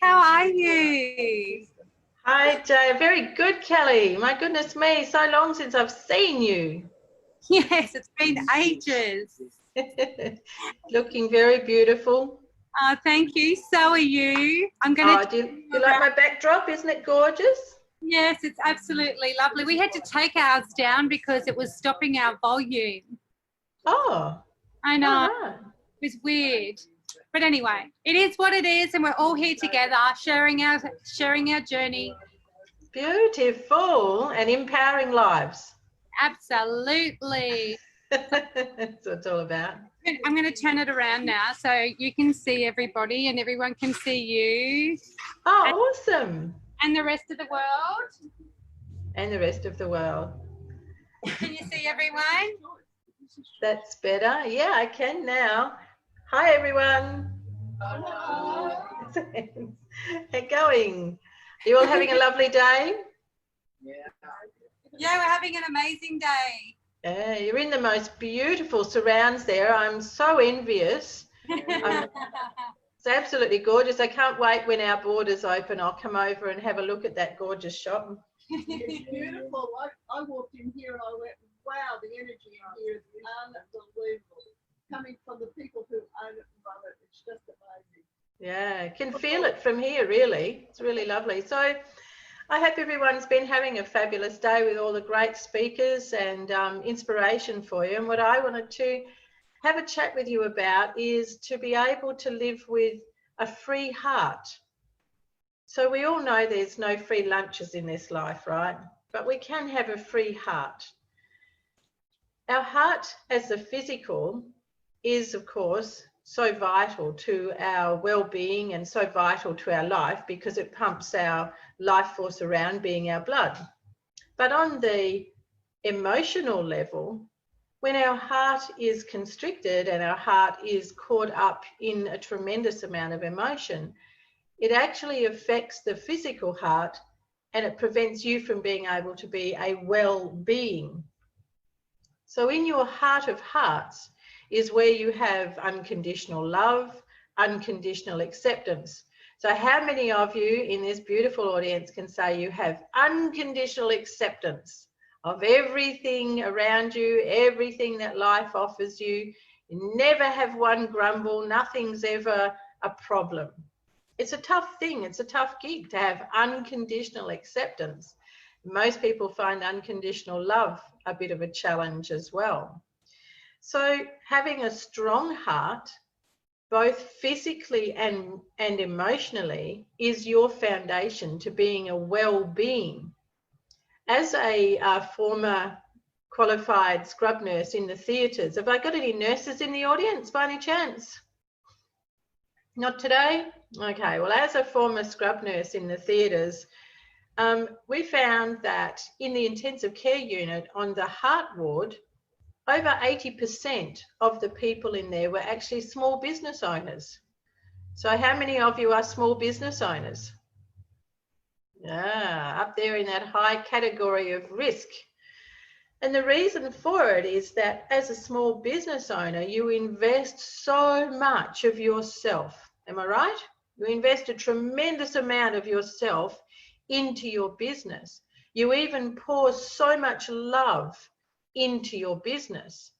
How are you? Hi, Jay. Very good, Kelly. My goodness me, so long since I've seen you. Yes, it's been ages. Looking very beautiful. Oh, thank you. So are you. I'm going Oh, to. do you like my backdrop? Isn't it gorgeous? Yes, it's absolutely lovely. We had to take ours down because it was stopping our volume. Oh, I know. all right. It was weird. But anyway, it is what it is, and we're all here together sharing our journey. Beautiful and empowering lives. Absolutely. That's what it's all about. I'm going to turn it around now so you can see everybody and everyone can see you. Oh, awesome. And the rest of the world. And the rest of the world. Can you see everyone? That's better. Yeah, I can now. Hi, everyone. Hello. How's it going? Are you all having a lovely day? Yeah, we're having an amazing day. Yeah, you're in the most beautiful surrounds there. I'm so envious. It's absolutely gorgeous. I can't wait when our borders open. I'll come over and have a look at that gorgeous shop. It's beautiful. I walked in here and I went, wow, the energy in here is unbelievable. Coming from the people who own it and run it, it's just amazing. Yeah, I can feel it from here, really. It's really lovely. So I hope everyone's been having a fabulous day with all the great speakers and inspiration for you. And what I wanted to have a chat with you about is to be able to live with a free heart. So we all know there's no free lunches in this life, right? But we can have a free heart. Our heart as the physical is, of course, so vital to our well-being and so vital to our life because it pumps our life force around, being our blood. But on the emotional level, when our heart is constricted and our heart is caught up in a tremendous amount of emotion, it actually affects the physical heart and it prevents you from being able to be a well-being. So in your heart of hearts is where you have unconditional love, unconditional acceptance. So how many of you in this beautiful audience can say you have unconditional acceptance of everything around you, everything that life offers you? You never have one grumble, nothing's ever a problem. It's a tough thing, it's a tough gig to have unconditional acceptance. Most people find unconditional love a bit of a challenge as well. So having a strong heart, both physically and emotionally, is your foundation to being a well-being. As a former qualified scrub nurse in the theatres, have I got any nurses in the audience by any chance? Not today? Okay, well, as a former scrub nurse in the theatres, we found that in the intensive care unit on the heart ward, over 80% of the people in there were actually small business owners. So how many of you are small business owners? Yeah, up there in that high category of risk. And the reason for it is that as a small business owner, you invest so much of yourself. Am I right? You invest a tremendous amount of yourself into your business. You even pour so much love into your business.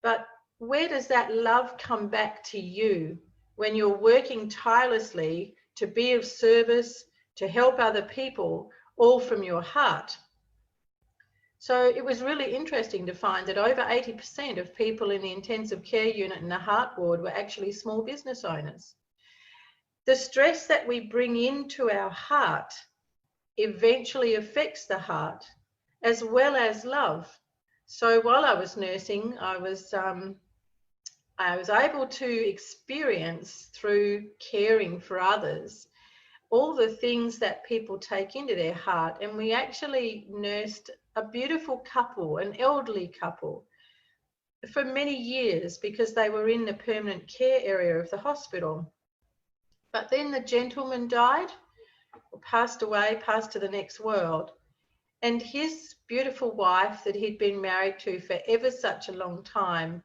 But where does that love come back to you when you're working tirelessly to be of service, to help other people, all from your heart? So it was really interesting to find that over 80% of people in the intensive care unit in the heart ward were actually small business owners. The stress that we bring into our heart eventually affects the heart as well as love. So while I was nursing, I was able to experience through caring for others all the things that people take into their heart. And we actually nursed a beautiful couple, an elderly couple, for many years because they were in the permanent care area of the hospital. But then the gentleman died, or passed away, passed to the next world. And his beautiful wife that he'd been married to for ever such a long time,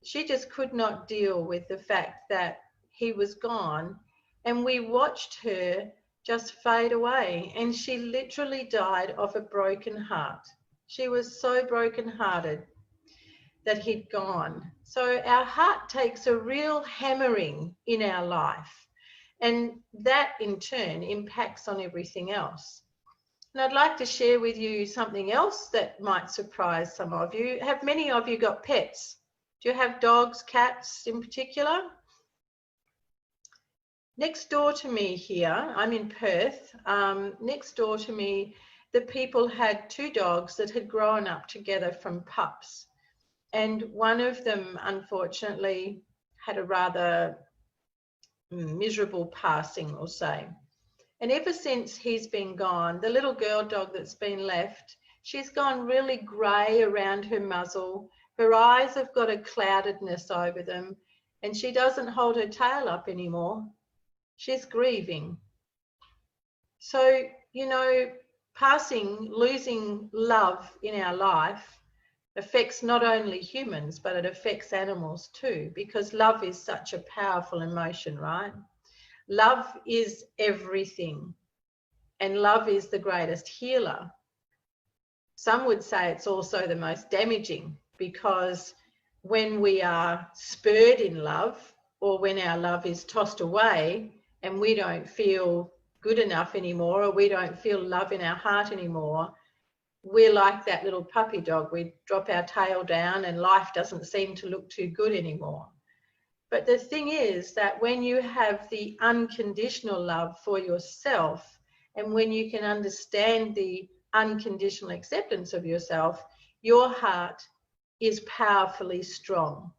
she just could not deal with the fact that he was gone And we watched her just fade away, and she literally died of a broken heart. She was so brokenhearted that he'd gone. So our heart takes a real hammering in our life, and that in turn impacts on everything else. And I'd like to share with you something else that might surprise some of you. Have many of you got pets? Do you have dogs, cats in particular? Next door to me here, I'm in Perth, next door to me, the people had 2 dogs that had grown up together from pups. And one of them, unfortunately, had a rather miserable passing, we'll say. And ever since he's been gone, the little girl dog that's been left, she's gone really grey around her muzzle. Her eyes have got a cloudedness over them, and she doesn't hold her tail up anymore. She's grieving. So, you know, losing love in our life affects not only humans, but it affects animals too, because love is such a powerful emotion, right? Love is everything, and love is the greatest healer. Some would say it's also the most damaging, because when we are spurred in love, or when our love is tossed away and we don't feel good enough anymore, or we don't feel love in our heart anymore, we're like that little puppy dog. We drop our tail down and life doesn't seem to look too good anymore. But the thing is that when you have the unconditional love for yourself, and when you can understand the unconditional acceptance of yourself, your heart is powerfully strong.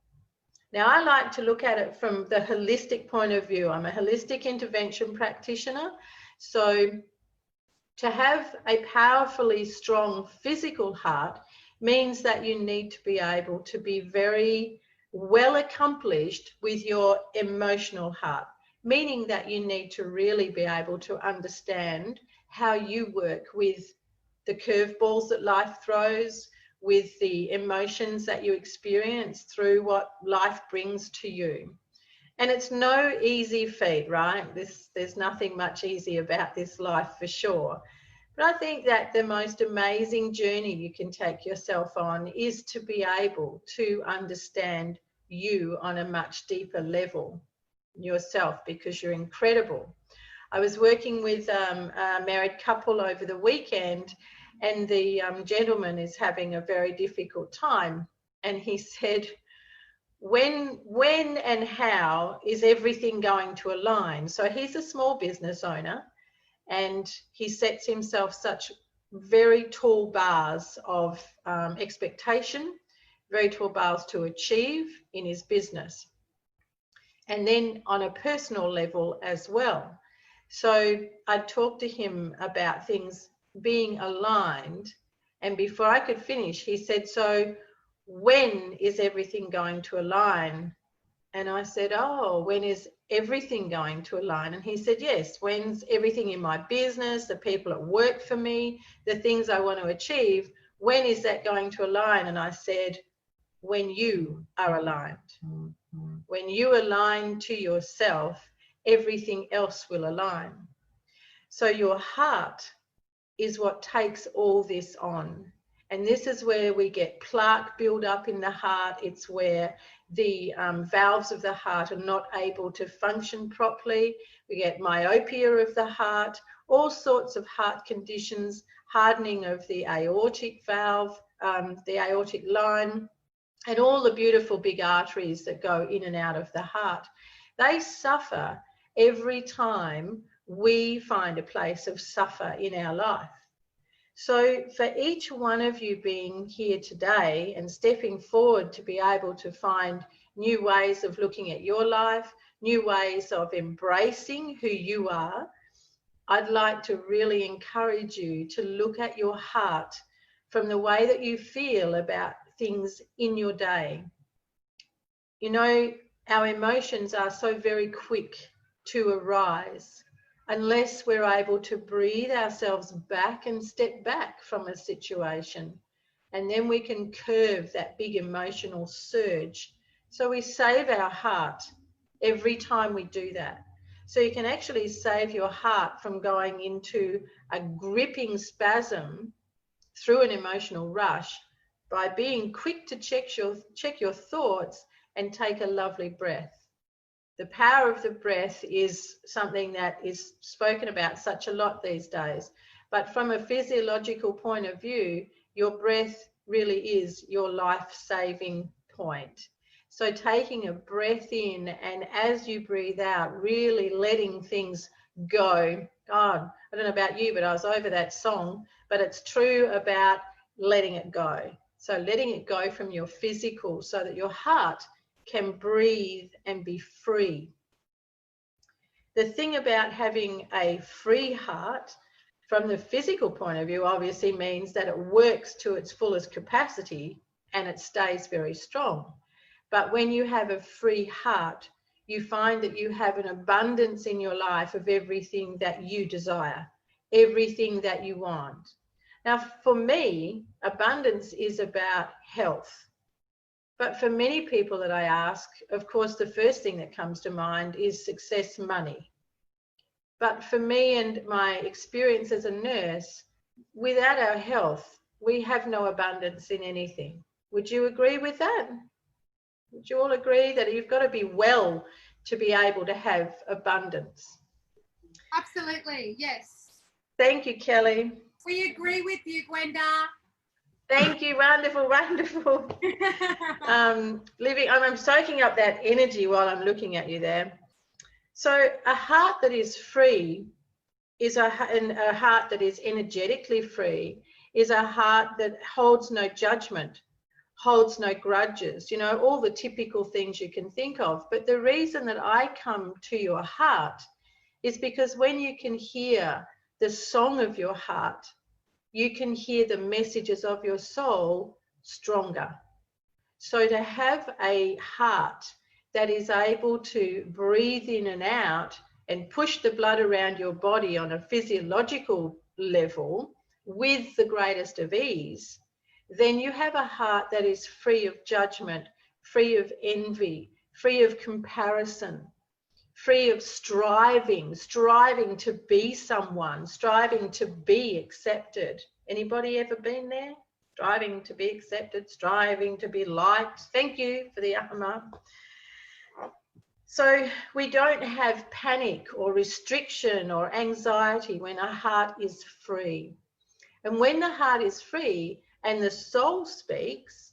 Now, I like to look at it from the holistic point of view. I'm a holistic intervention practitioner. So to have a powerfully strong physical heart means that you need to be able to be very well accomplished with your emotional heart, meaning that you need to really be able to understand how you work with the curveballs that life throws, with the emotions that you experience through what life brings to you. And it's no easy feat, right? There's nothing much easy about this life for sure. But I think that the most amazing journey you can take yourself on is to be able to understand you on a much deeper level yourself, because you're incredible. I was working with a married couple over the weekend, and the gentleman is having a very difficult time. And he said, when and how is everything going to align? So he's a small business owner, and he sets himself such very tall bars of expectation, very tall bars to achieve in his business. And then on a personal level as well. So I talked to him about things being aligned, and before I could finish, he said, so when is everything going to align? And I said, oh, when is everything going to align? And he said, yes, when's everything in my business, the people that work for me, the things I want to achieve, when is that going to align? And I said, when you are aligned. When you align to yourself, everything else will align. So your heart is what takes all this on. And this is where we get plaque build up in the heart. It's where the valves of the heart are not able to function properly. We get myopia of the heart, all sorts of heart conditions, hardening of the aortic valve, the aortic line, and all the beautiful big arteries that go in and out of the heart. They suffer every time we find a place of suffer in our life. So for each one of you being here today and stepping forward to be able to find new ways of looking at your life, new ways of embracing who you are, I'd like to really encourage you to look at your heart from the way that you feel about things in your day. You know, our emotions are so very quick to arise unless we're able to breathe ourselves back and step back from a situation. And then we can curve that big emotional surge. So we save our heart every time we do that. So you can actually save your heart from going into a gripping spasm through an emotional rush by being quick to check your thoughts and take a lovely breath. The power of the breath is something that is spoken about such a lot these days. But from a physiological point of view, your breath really is your life-saving point. So taking a breath in, and as you breathe out, really letting things go. God, I don't know about you, but I was over that song, but it's true about letting it go. So letting it go from your physical so that your heart can breathe and be free. The thing about having a free heart from the physical point of view obviously means that it works to its fullest capacity and it stays very strong. But when you have a free heart, you find that you have an abundance in your life of everything that you desire, everything that you want. Now, for me, abundance is about health. But for many people that I ask, of course, the first thing that comes to mind is success, money. But for me and my experience as a nurse, without our health, we have no abundance in anything. Would you agree with that? Would you all agree that you've got to be well to be able to have abundance? Absolutely, yes. Thank you, Kelly. We agree with you, Gwenda. Thank you. Wonderful, wonderful. Living, I'm soaking up that energy while I'm looking at you there. So a heart that is free is a heart that is energetically free, is a heart that holds no judgment, holds no grudges, you know, all the typical things you can think of. But the reason that I come to your heart is because when you can hear the song of your heart, you can hear the messages of your soul stronger. So to have a heart that is able to breathe in and out and push the blood around your body on a physiological level with the greatest of ease, then you have a heart that is free of judgment, free of envy, free of comparison, free of striving to be someone, striving to be accepted. Anybody ever been there? Striving to be accepted, striving to be liked. Thank you for the upper mark. So we don't have panic or restriction or anxiety when our heart is free. And when the heart is free and the soul speaks,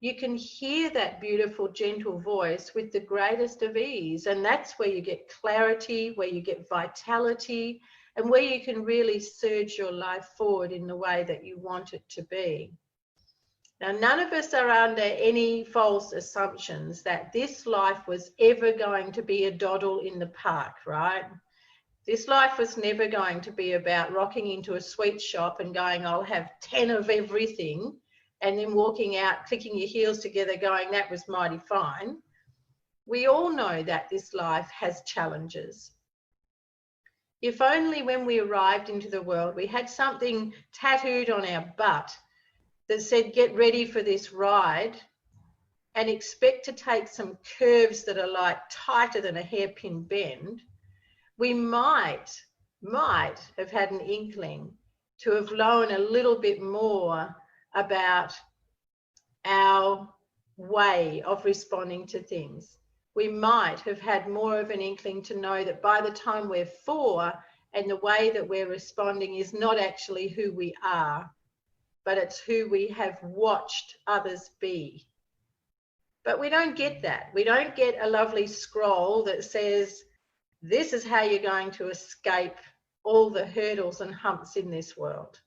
you can hear that beautiful, gentle voice with the greatest of ease. And that's where you get clarity, where you get vitality, and where you can really surge your life forward in the way that you want it to be. Now, none of us are under any false assumptions that this life was ever going to be a doddle in the park, right? This life was never going to be about rocking into a sweet shop and going, I'll have 10 of everything, and then walking out, clicking your heels together, going, that was mighty fine. We all know that this life has challenges. If only when we arrived into the world, we had something tattooed on our butt that said, get ready for this ride and expect to take some curves that are like tighter than a hairpin bend, we might have had an inkling to have known a little bit more about our way of responding to things. We might have had more of an inkling to know that by the time we're 4 and the way that we're responding is not actually who we are, but it's who we have watched others be. But we don't get that. We don't get a lovely scroll that says, this is how you're going to escape all the hurdles and humps in this world.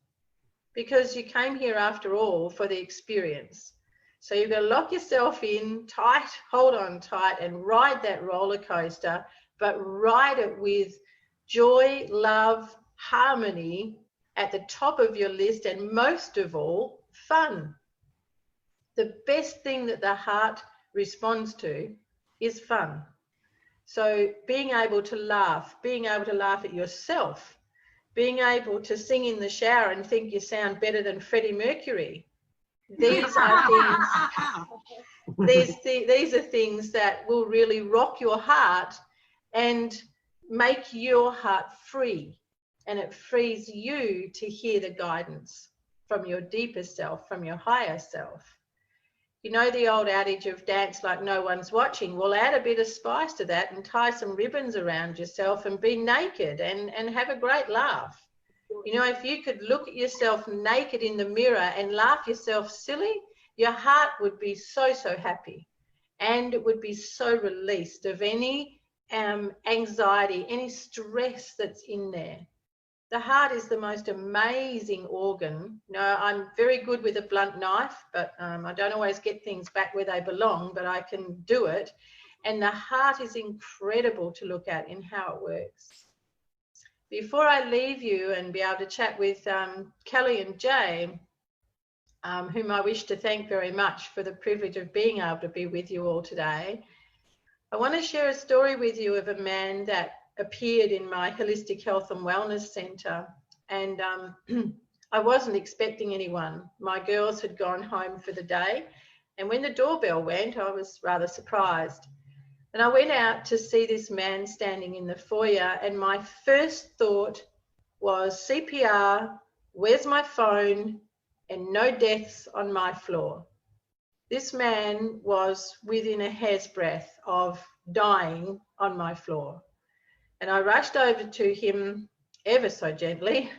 Because you came here after all for the experience. So you've got to lock yourself in tight, hold on tight, and ride that roller coaster, but ride it with joy, love, harmony at the top of your list, and most of all, fun. The best thing that the heart responds to is fun. So being able to laugh at yourself, being able to sing in the shower and think you sound better than Freddie Mercury. These are things, these are things that will really rock your heart and make your heart free, and it frees you to hear the guidance from your deeper self, from your higher self. You know the old adage of dance like no one's watching? Well, add a bit of spice to that and tie some ribbons around yourself and be naked and have a great laugh. You know, if you could look at yourself naked in the mirror and laugh yourself silly, your heart would be so, so happy, and it would be so released of any anxiety, any stress that's in there. The heart is the most amazing organ. You know, I'm very good with a blunt knife, but I don't always get things back where they belong, but I can do it. And the heart is incredible to look at in how it works. Before I leave you and be able to chat with Kelly and Jay, whom I wish to thank very much for the privilege of being able to be with you all today, I want to share a story with you of a man that appeared in my Holistic Health and Wellness Centre, and I wasn't expecting anyone. My girls had gone home for the day, and when the doorbell went, I was rather surprised. And I went out to see this man standing in the foyer, and my first thought was CPR, where's my phone, and no deaths on my floor. This man was within a hair's breadth of dying on my floor. And I rushed over to him ever so gently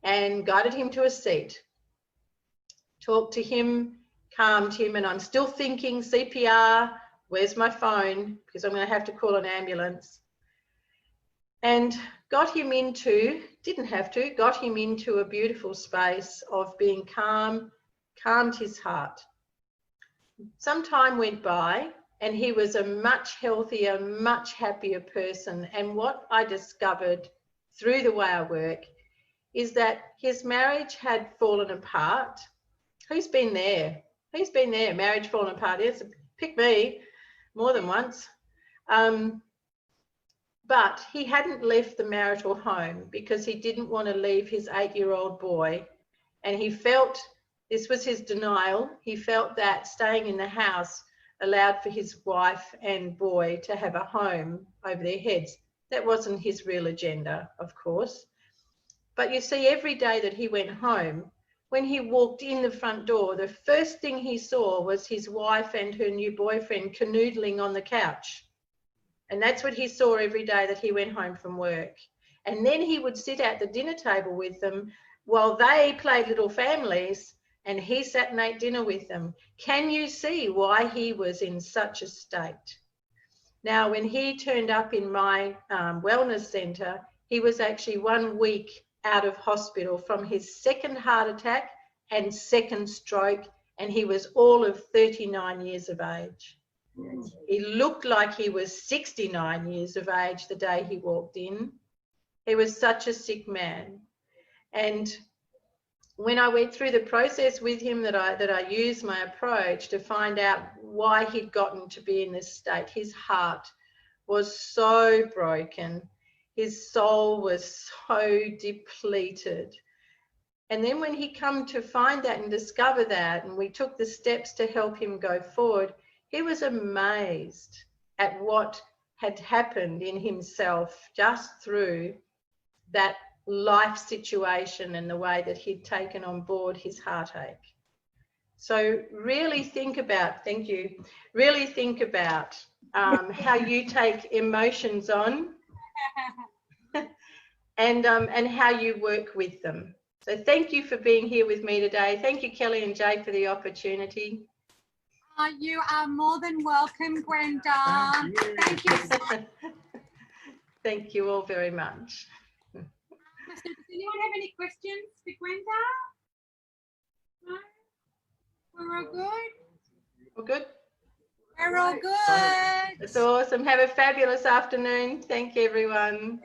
and guided him to a seat, talked to him, calmed him, and I'm still thinking CPR, where's my phone, because I'm going to have to call an ambulance. And got him into, didn't have to, got him into a beautiful space of being calm, calmed his heart. Some time went by, and he was a much healthier, much happier person. And what I discovered through the way I work is that his marriage had fallen apart. Who's been there? Who's been there? Marriage fallen apart? Yes, pick me, more than once. But he hadn't left the marital home because he didn't want to leave his 8-year-old boy. And he felt, this was his denial, he felt that staying in the house allowed for his wife and boy to have a home over their heads. That wasn't his real agenda, of course. But you see, every day that he went home, when he walked in the front door, the first thing he saw was his wife and her new boyfriend canoodling on the couch. And that's what he saw every day that he went home from work. And then he would sit at the dinner table with them while they played little families, and he sat and ate dinner with them. Can you see why he was in such a state? Now, when he turned up in my wellness centre, he was actually 1 week out of hospital from his second heart attack and second stroke, and he was all of 39 years of age. He looked like he was 69 years of age the day he walked in. He was such a sick man. And when I went through the process with him, that I used my approach to find out why he'd gotten to be in this state. His heart was so broken. His soul was so depleted. And then when he come to find that and discover that, and we took the steps to help him go forward, he was amazed at what had happened in himself just through that life situation and the way that he'd taken on board his heartache. So really think about, thank you, really think about how you take emotions on and how you work with them. So thank you for being here with me today. Thank you, Kelly and Jay, for the opportunity. You are more than welcome, Gwenda. Thank you. Thank you all very much. Does anyone have any questions for Gwenda? No? We're all good? All good? We're all good. That's awesome. Have a fabulous afternoon. Thank you, everyone.